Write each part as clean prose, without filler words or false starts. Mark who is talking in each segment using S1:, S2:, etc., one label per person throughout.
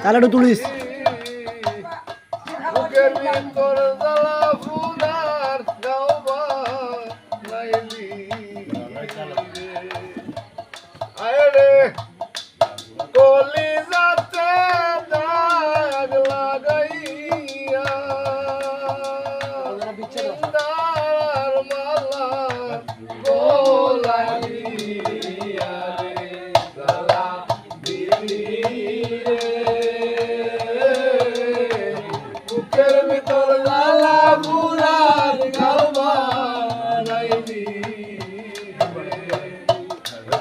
S1: তালাটা তুলিস
S2: বুকের ভিতর জ্বালা ফুরার গাওবা লাইলি আয় রে কলি যাতে দাগ লাগাইয়া তার মালা গোলাইয়া রে জ্বালা দিলি বুকের ভিতর জ্বালা পুরার গাওবা লাইলি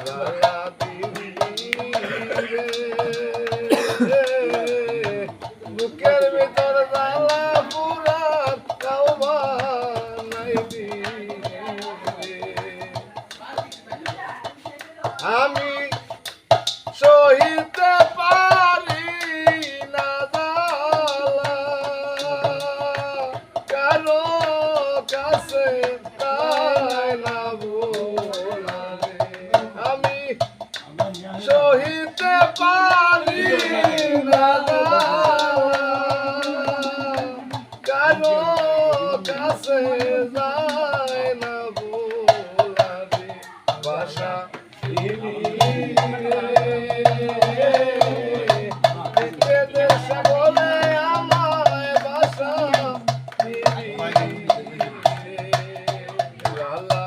S2: জ্বালা দিলি বুকের ভিতর জ্বালা পুরার গাওবা লাইলি আমি সহিতে পারি না জ্বালা কারো কাছে তাই না বলা রে। আমি সহিতে পারি না জ্বালা কারো কাছে যায় না বলা রে। বাসা সাগরে আমায় বাসা লালা